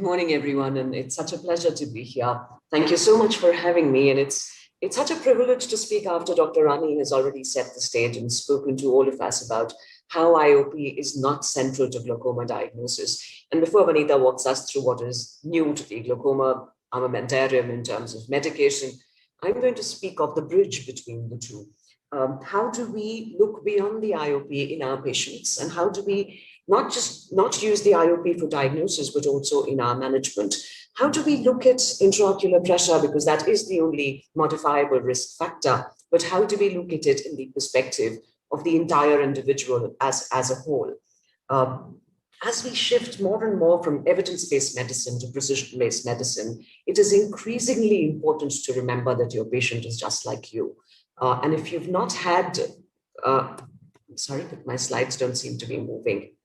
Morning, everyone, and it's such a pleasure to be here. Thank you so much for having me, and it's such a privilege to speak after Dr. Rani has already set the stage and spoken to all of us about how IOP is not central to glaucoma diagnosis. And before Vanita walks us through what is new to the glaucoma armamentarium in terms of medication, I'm going to speak of the bridge between the two. How do we look beyond the IOP in our patients, and how do we not use the IOP for diagnosis, but also in our management? How do we look at intraocular pressure, because that is the only modifiable risk factor, but how do we look at it in the perspective of the entire individual as a whole? As we shift more and more from evidence-based medicine to precision-based medicine, it is increasingly important to remember that your patient is just like you. And if you've not had, I'm sorry, but my slides don't seem to be moving.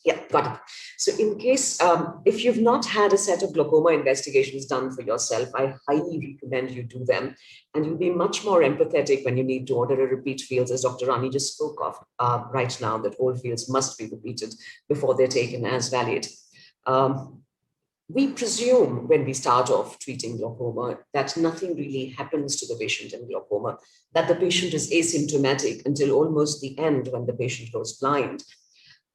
Yeah, got it. So in case, if you've not had a set of glaucoma investigations done for yourself, I highly recommend you do them. And you'll be much more empathetic when you need to order a repeat fields, as Dr. Rani just spoke of right now, that all fields must be repeated before they're taken as valid. We presume when we start off treating glaucoma that nothing really happens to the patient in glaucoma, that the patient is asymptomatic until almost the end when the patient goes blind.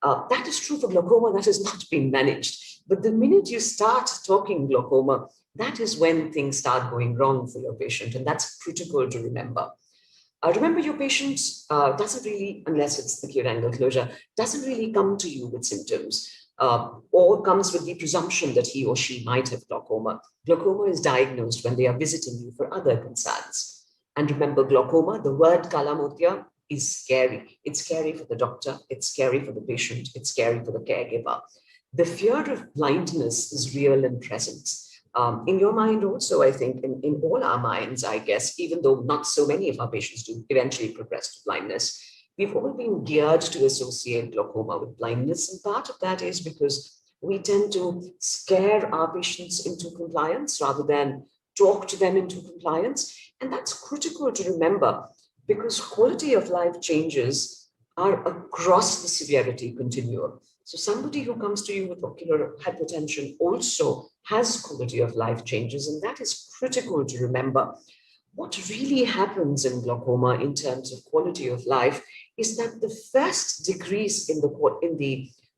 That is true for glaucoma that has not been managed. But the minute you start talking glaucoma, that is when things start going wrong for your patient. And that's critical to remember. Remember, your patient doesn't really, unless it's acute angle closure, doesn't really come to you with symptoms or comes with the presumption that he or she might have glaucoma. Glaucoma is diagnosed when they are visiting you for other concerns. And remember, glaucoma, the word kalamotya, is scary. It's scary for the doctor, it's scary for the patient, it's scary for the caregiver. The fear of blindness is real and present. In your mind also, I think, in all our minds, I guess, even though not so many of our patients do eventually progress to blindness, we've all been geared to associate glaucoma with blindness. And part of that is because we tend to scare our patients into compliance rather than talk to them into compliance. And that's critical to remember, because quality of life changes are across the severity continuum. So somebody who comes to you with ocular hypertension also has quality of life changes, and that is critical to remember. What really happens in glaucoma in terms of quality of life is that the first decrease in the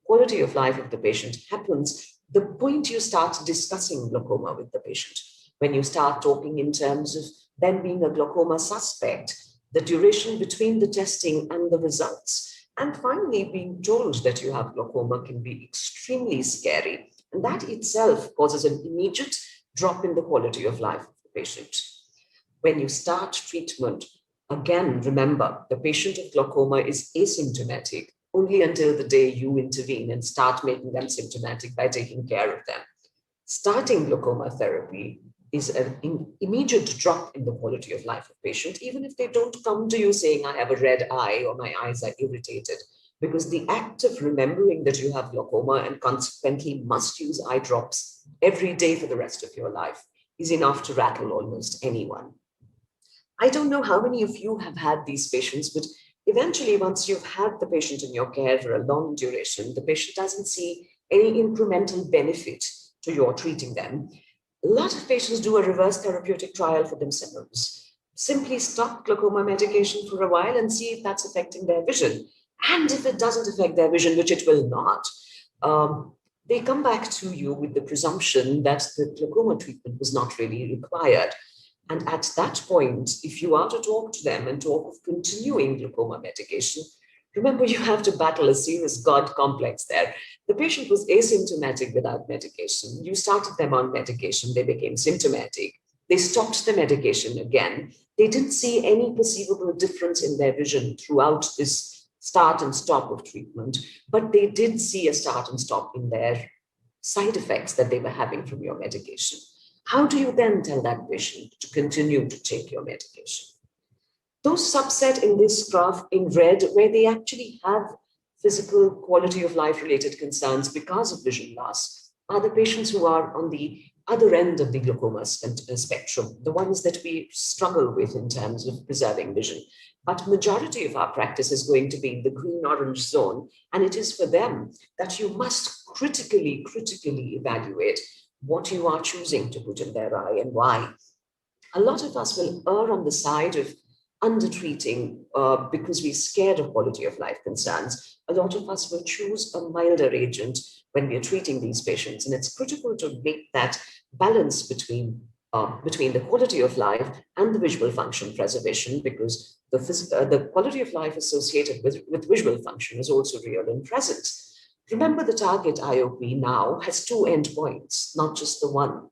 quality of life of the patient happens the point you start discussing glaucoma with the patient. When you start talking in terms of them being a glaucoma suspect, the duration between the testing and the results, and finally being told that you have glaucoma can be extremely scary. And that itself causes an immediate drop in the quality of life of the patient. When you start treatment, again, remember, the patient of glaucoma is asymptomatic only until the day you intervene and start making them symptomatic by taking care of them. Starting glaucoma therapy is an immediate drop in the quality of life of patient, even if they don't come to you saying, I have a red eye or my eyes are irritated, because the act of remembering that you have glaucoma and consequently must use eye drops every day for the rest of your life is enough to rattle almost anyone. I don't know how many of you have had these patients, but eventually once you've had the patient in your care for a long duration, the patient doesn't see any incremental benefit to your treating them. A lot of patients do a reverse therapeutic trial for themselves. Simply stop glaucoma medication for a while and see if that's affecting their vision. And if it doesn't affect their vision, which it will not, they come back to you with the presumption that the glaucoma treatment was not really required. And at that point, if you are to talk to them and talk of continuing glaucoma medication, remember, you have to battle a serious God complex there. The patient was asymptomatic without medication. You started them on medication, they became symptomatic. They stopped the medication again. They didn't see any perceivable difference in their vision throughout this start and stop of treatment, but they did see a start and stop in their side effects that they were having from your medication. How do you then tell that patient to continue to take your medication? Those subset in this graph in red, where they actually have physical quality of life related concerns because of vision loss, are the patients who are on the other end of the glaucoma spectrum, the ones that we struggle with in terms of preserving vision. But majority of our practice is going to be in the green-orange zone, and it is for them that you must critically evaluate what you are choosing to put in their eye and why. A lot of us will err on the side of undertreating because we're scared of quality of life concerns. A lot of us will choose a milder agent when we are treating these patients, and it's critical to make that balance between the quality of life and the visual function preservation, because the quality of life associated with visual function is also real and present. Remember, the target IOP now has two endpoints, not just the one: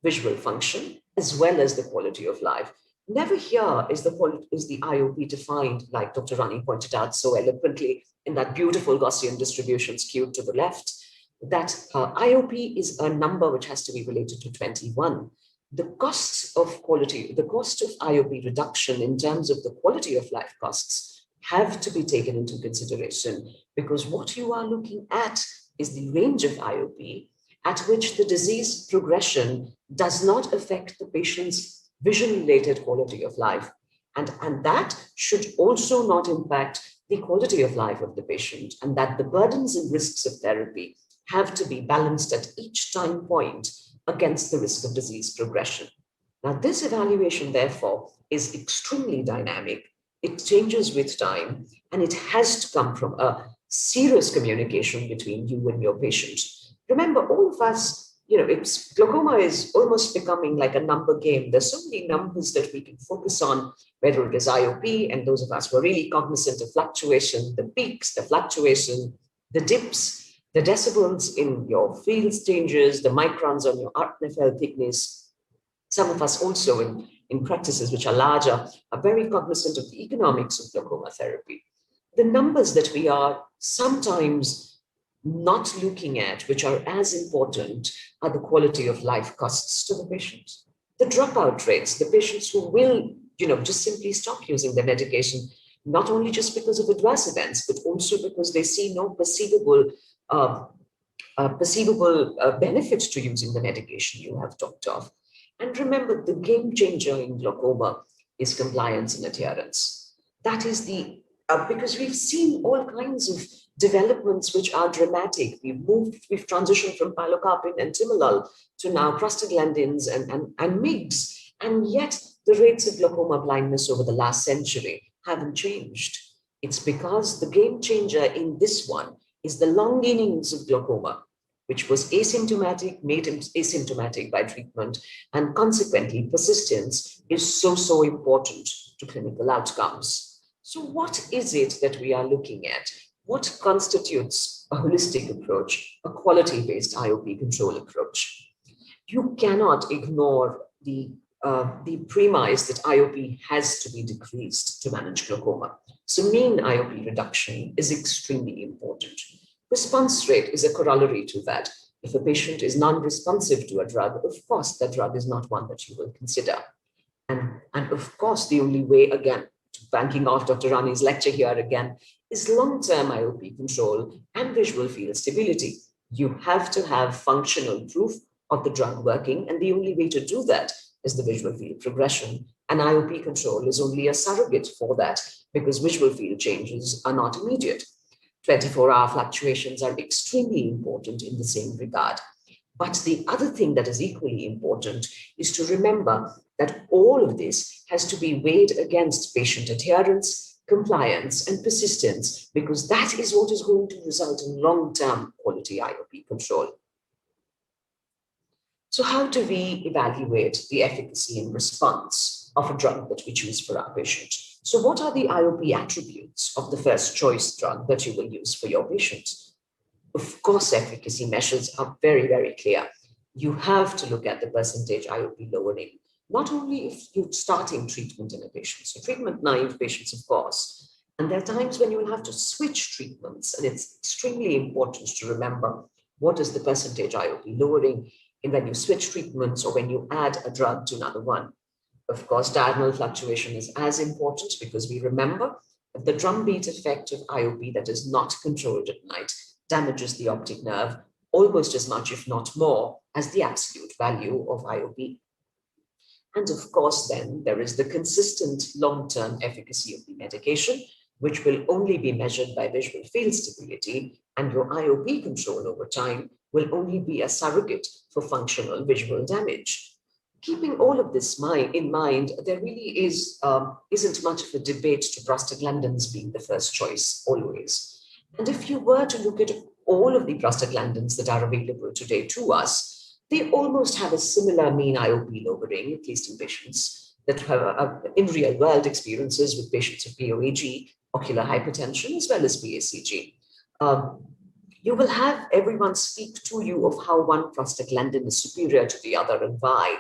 visual function as well as the quality of life. Never here is the IOP defined, like Dr. Rani pointed out so eloquently in that beautiful Gaussian distribution skewed to the left, that IOP is a number which has to be related to 21. The cost of IOP reduction in terms of the quality of life costs have to be taken into consideration, because what you are looking at is the range of IOP at which the disease progression does not affect the patient's vision-related quality of life. And that should also not impact the quality of life of the patient, and that the burdens and risks of therapy have to be balanced at each time point against the risk of disease progression. Now, this evaluation, therefore, is extremely dynamic. It changes with time, and it has to come from a serious communication between you and your patient. Remember, all of us, glaucoma is almost becoming like a number game. There's so many numbers that we can focus on, whether it is IOP, and those of us who are really cognizant of fluctuation, the peaks, the fluctuation, the dips, the decibels in your field changes, the microns on your NFL thickness. Some of us also in practices which are larger are very cognizant of the economics of glaucoma therapy. The numbers that we are sometimes not looking at, which are as important, are the quality of life costs to the patients. The dropout rates, the patients who will, just simply stop using the medication, not only just because of adverse events, but also because they see no perceivable benefits to using the medication you have talked of. And remember, the game changer in glaucoma is compliance and adherence. That is because we've seen all kinds of developments which are dramatic. We've transitioned from pilocarpine and timolol to now prostaglandins and MIGs. And yet the rates of glaucoma blindness over the last century haven't changed. It's because the game changer in this one is the long innings of glaucoma, which was asymptomatic, made asymptomatic by treatment, and consequently persistence is so important to clinical outcomes. So what is it that we are looking at? What constitutes a holistic approach, a quality-based IOP control approach? You cannot ignore the premise that IOP has to be decreased to manage glaucoma. So mean IOP reduction is extremely important. Response rate is a corollary to that. If a patient is non-responsive to a drug, of course, that drug is not one that you will consider. And of course, the only way, again, banking off Dr. Rani's lecture here again, is long-term IOP control and visual field stability. You have to have functional proof of the drug working, and the only way to do that is the visual field progression. And IOP control is only a surrogate for that, because visual field changes are not immediate. 24-hour fluctuations are extremely important in the same regard. But the other thing that is equally important is to remember that all of this has to be weighed against patient adherence, compliance, and persistence, because that is what is going to result in long-term quality IOP control. So how do we evaluate the efficacy and response of a drug that we choose for our patient? So what are the IOP attributes of the first choice drug that you will use for your patient? Of course, efficacy measures are very clear. You have to look at the percentage IOP lowering, not only if you're starting treatment in a patient, so treatment-naive patients, of course, and there are times when you will have to switch treatments, and it's extremely important to remember what is the percentage IOP lowering in when you switch treatments or when you add a drug to another one. Of course, diurnal fluctuation is as important, because we remember that the drumbeat effect of IOP that is not controlled at night damages the optic nerve almost as much, if not more, as the absolute value of IOP. And of course, then there is the consistent long-term efficacy of the medication, which will only be measured by visual field stability, and your IOP control over time will only be a surrogate for functional visual damage. Keeping all of this in mind, there really isn't much of a debate to prostaglandins being the first choice always. And if you were to look at all of the prostaglandins that are available today to us, they almost have a similar mean IOP lowering, at least in patients that have in real world experiences with patients with POAG, ocular hypertension, as well as PACG. You will have everyone speak to you of how one prostaglandin is superior to the other and why.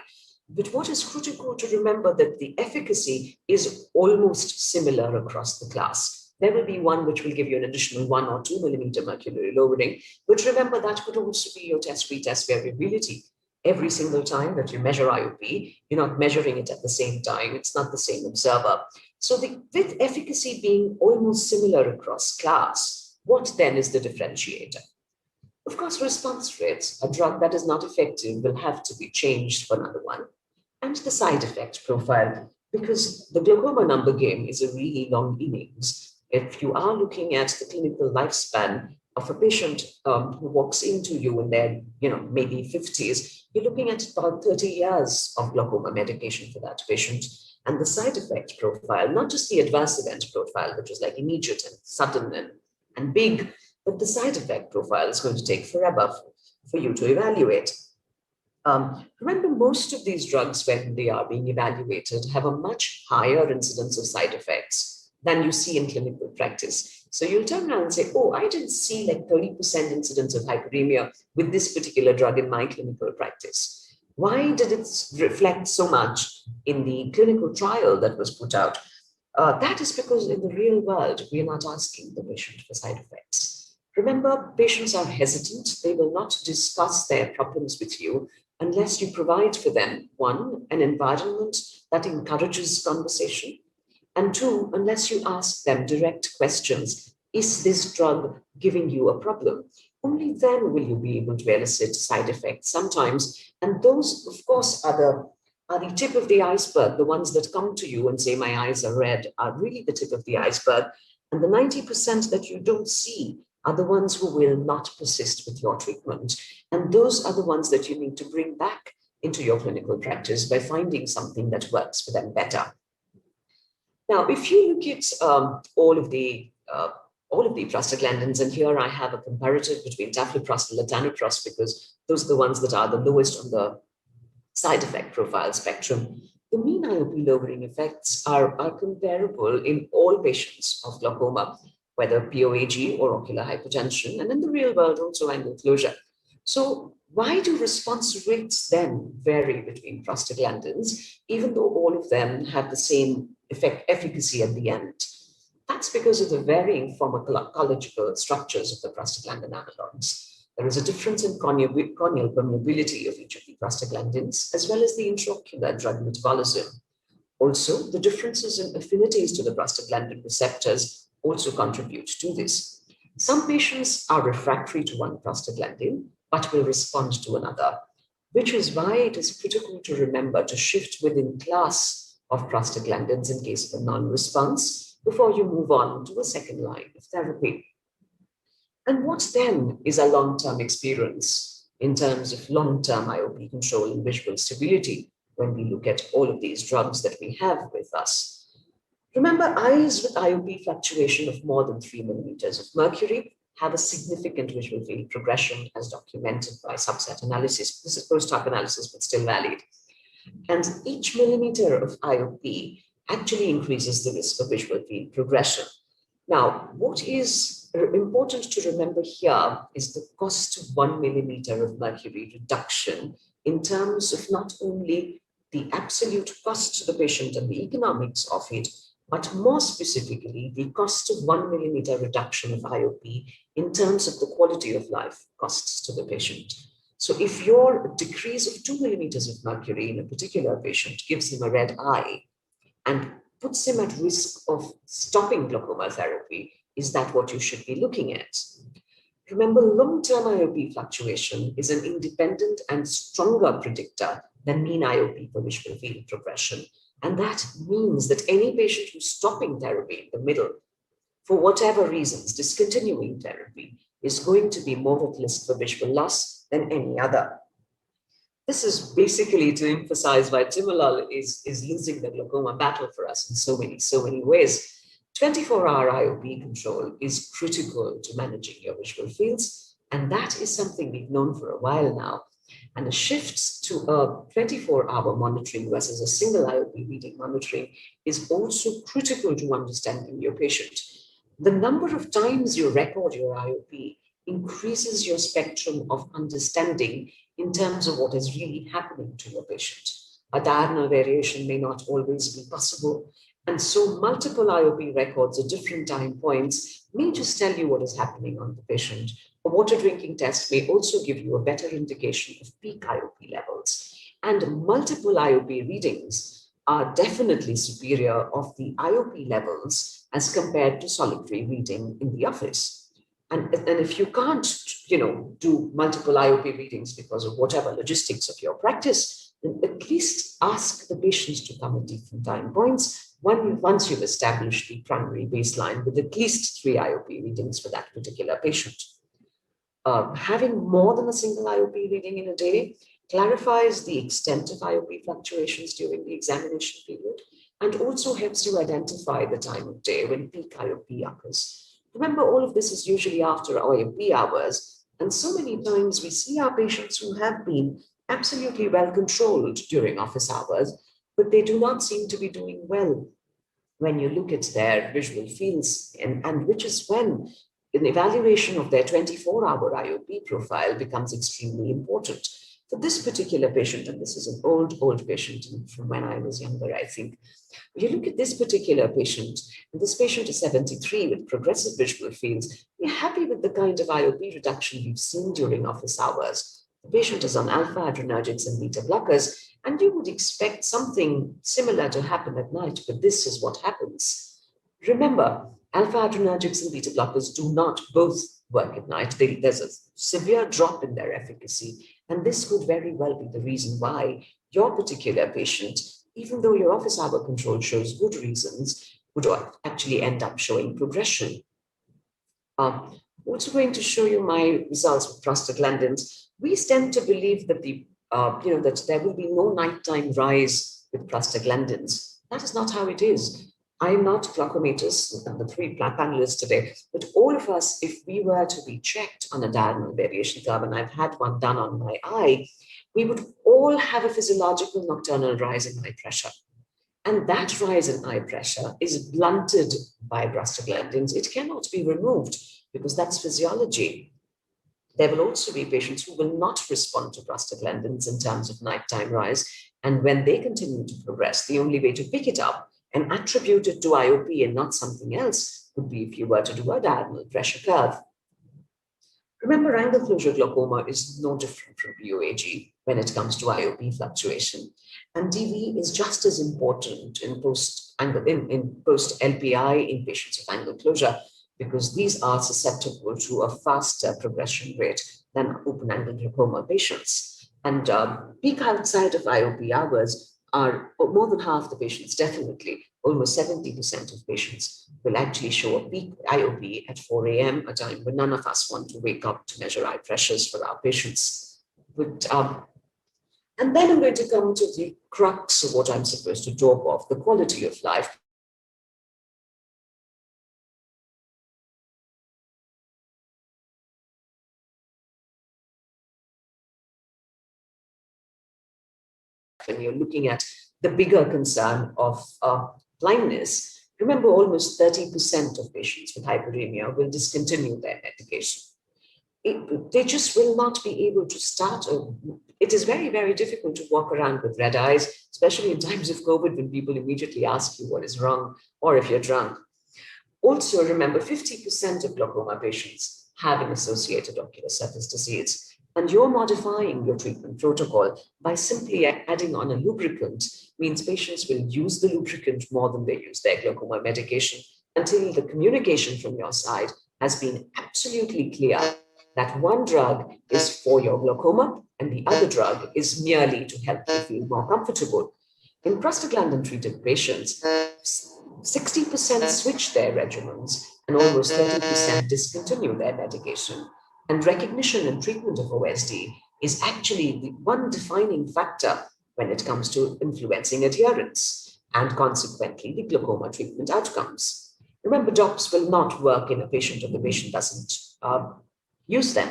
But what is critical to remember that the efficacy is almost similar across the class. There will be one which will give you an additional 1 or 2 millimeter mercury lowering, but remember that could also be your test-retest variability. Every single time that you measure IOP, you're not measuring it at the same time. It's not the same observer. So with efficacy being almost similar across class, what then is the differentiator? Of course, response rates, a drug that is not effective will have to be changed for another one. And the side effect profile, because the glaucoma number game is a really long innings. If you are looking at the clinical lifespan of a patient who walks into you in their, maybe 50s, you're looking at about 30 years of glaucoma medication for that patient. And the side effect profile, not just the adverse event profile, which is like immediate and sudden and big, but the side effect profile is going to take forever for you to evaluate. Remember, most of these drugs, when they are being evaluated, have a much higher incidence of side effects than you see in clinical practice. So you'll turn around and say, oh, I didn't see like 30% incidence of hyperemia with this particular drug in my clinical practice. Why did it reflect so much in the clinical trial that was put out? That is because in the real world, we are not asking the patient for side effects. Remember, patients are hesitant. They will not discuss their problems with you unless you provide for them, one, an environment that encourages conversation, and two, unless you ask them direct questions. Is this drug giving you a problem? Only then will you be able to elicit side effects sometimes. And those, of course, are the tip of the iceberg. The ones that come to you and say, my eyes are red, are really the tip of the iceberg. And the 90% that you don't see are the ones who will not persist with your treatment. And those are the ones that you need to bring back into your clinical practice by finding something that works for them better. Now, if you look at all of the prostaglandins, and here I have a comparative between Tafluprost and latanoprost, because those are the ones that are the lowest on the side effect profile spectrum. The mean IOP lowering effects are comparable in all patients of glaucoma, whether POAG or ocular hypertension, and in the real world also angle closure. So why do response rates then vary between prostaglandins, even though all of them have the same efficacy at the end? That's because of the varying pharmacological structures of the prostaglandin analogs. There is a difference in corneal permeability of each of the prostaglandins, as well as the intraocular drug metabolism. Also, the differences in affinities to the prostaglandin receptors also contribute to this. Some patients are refractory to one prostaglandin, but will respond to another, which is why it is critical to remember to shift within class of prostaglandins in case of a non-response before you move on to a second line of therapy. And what then is a long-term experience in terms of long-term IOP control and visual stability when we look at all of these drugs that we have with us? Remember, eyes with IOP fluctuation of more than 3 millimeters of mercury have a significant visual field progression as documented by subset analysis. This is post-hoc analysis, but still valid. And each millimeter of IOP actually increases the risk of visual field progression. Now, what is important to remember here is the cost of 1 millimeter of mercury reduction in terms of not only the absolute cost to the patient and the economics of it, but more specifically, the cost of 1 millimeter reduction of IOP in terms of the quality of life costs to the patient. So if your decrease of 2 millimeters of mercury in a particular patient gives him a red eye and puts him at risk of stopping glaucoma therapy, is that what you should be looking at? Remember, long-term IOP fluctuation is an independent and stronger predictor than mean IOP for visual field progression. And that means that any patient who's stopping therapy in the middle, for whatever reasons, discontinuing therapy, is going to be more at risk for visual loss than any other. This is basically to emphasize why timolol is losing the glaucoma battle for us in so many ways. 24-hour IOP control is critical to managing your visual fields, and that is something we've known for a while now. And a shift to a 24-hour monitoring versus a single IOP reading monitoring is also critical to understanding your patient. The number of times you record your IOP increases your spectrum of understanding in terms of what is really happening to your patient. A diurnal variation may not always be possible. And so multiple IOP records at different time points may just tell you what is happening on the patient. A water drinking test may also give you a better indication of peak IOP levels. And multiple IOP readings are definitely superior of the IOP levels as compared to solitary reading in the office. And if you can't, do multiple IOP readings because of whatever logistics of your practice, then at least ask the patients to come at different time points once you've established the primary baseline with at least 3 IOP readings for that particular patient. Having more than a single IOP reading in a day clarifies the extent of IOP fluctuations during the examination period and also helps you identify the time of day when peak IOP occurs. Remember, all of this is usually after IOP hours, and so many times we see our patients who have been absolutely well controlled during office hours, but they do not seem to be doing well when you look at their visual fields, and which is when an evaluation of their 24-hour IOP profile becomes extremely important. For this particular patient, and this is an old patient from when I was younger, I think, you look at this particular patient, and this patient is 73 with progressive visual fields. We're happy with the kind of IOP reduction we've seen during office hours. The patient is on alpha adrenergics and beta blockers, and you would expect something similar to happen at night, but this is what happens. Remember, alpha adrenergics and beta blockers do not both work at night. There's a severe drop in their efficacy, and this could very well be the reason why your particular patient, even though your office hour control shows good reasons, would actually end up showing progression. I'm also going to show you my results with prostaglandins. We tend to believe that that there will be no nighttime rise with prostaglandins. That is not how it is. I'm not glaucomatous, and the 3 panelists today, but all of us, if we were to be checked on a diurnal variation curve, and I've had one done on my eye, we would all have a physiological nocturnal rise in eye pressure. And that rise in eye pressure is blunted by prostaglandins. It cannot be removed because that's physiology. There will also be patients who will not respond to prostaglandins in terms of nighttime rise. And when they continue to progress, the only way to pick it up and attribute it to IOP and not something else would be if you were to do a diurnal pressure curve. Remember, angle closure glaucoma is no different from POAG when it comes to IOP fluctuation. And DV is just as important in post-LPI in patients of angle closure, because these are susceptible to a faster progression rate than open angle glaucoma patients. And peak outside of IOP hours are more than half the patients, definitely, almost 70% of patients will actually show a peak IOP at 4 a.m., a time when none of us want to wake up to measure eye pressures for our patients. And then I'm going to come to the crux of what I'm supposed to talk of, the quality of life. When you're looking at the bigger concern of blindness, remember, almost 30% of patients with hyperemia will discontinue their medication. They just will not be able to start. It is very, very difficult to walk around with red eyes, especially in times of COVID when people immediately ask you what is wrong or if you're drunk. Also, remember, 50% of glaucoma patients have an associated ocular surface disease. And you're modifying your treatment protocol by simply adding on a lubricant means patients will use the lubricant more than they use their glaucoma medication until the communication from your side has been absolutely clear that one drug is for your glaucoma and the other drug is merely to help you feel more comfortable. In prostaglandin-treated patients, 60% switch their regimens and almost 30% discontinue their medication. And recognition and treatment of OSD is actually the one defining factor when it comes to influencing adherence and consequently the glaucoma treatment outcomes. Remember, drops will not work in a patient if the patient doesn't use them.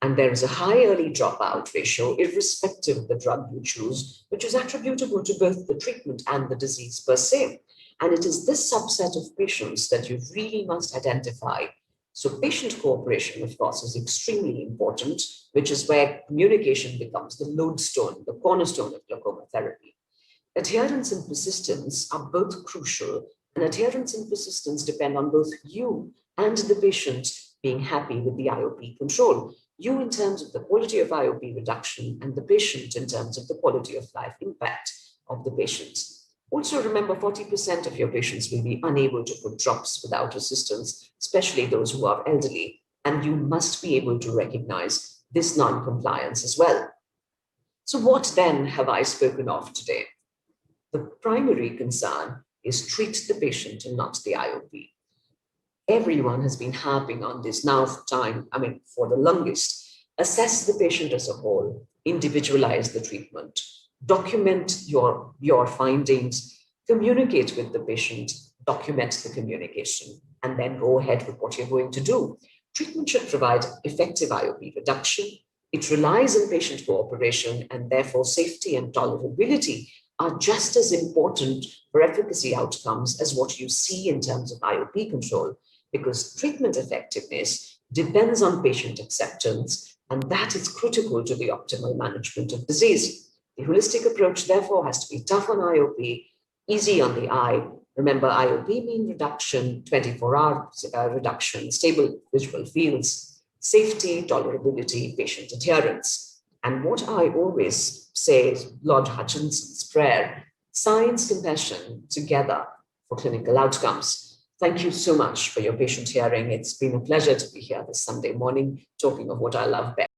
And there is a high early dropout ratio, irrespective of the drug you choose, which is attributable to both the treatment and the disease per se. And it is this subset of patients that you really must identify. So patient cooperation, of course, is extremely important, which is where communication becomes the lodestone, the cornerstone of glaucoma therapy. Adherence and persistence are both crucial, and adherence and persistence depend on both you and the patient being happy with the IOP control. You in terms of the quality of IOP reduction and the patient in terms of the quality of life impact of the patient. Also remember, 40% of your patients will be unable to put drops without assistance, especially those who are elderly, and you must be able to recognize this non-compliance as well. So what then have I spoken of today? The primary concern is treat the patient and not the IOP. Everyone has been harping on this now for the longest. Assess the patient as a whole, individualize the treatment, document your findings, communicate with the patient, document the communication, and then go ahead with what you're going to do. Treatment should provide effective IOP reduction. It relies on patient cooperation, and therefore safety and tolerability are just as important for efficacy outcomes as what you see in terms of IOP control, because treatment effectiveness depends on patient acceptance, and that is critical to the optimal management of disease. The holistic approach, therefore, has to be tough on IOP, easy on the eye. Remember, IOP mean reduction, 24-hour reduction, stable visual fields, safety, tolerability, patient adherence. And what I always say is Lord Hutchinson's prayer, science, compassion, together for clinical outcomes. Thank you so much for your patient hearing. It's been a pleasure to be here this Sunday morning talking of what I love best.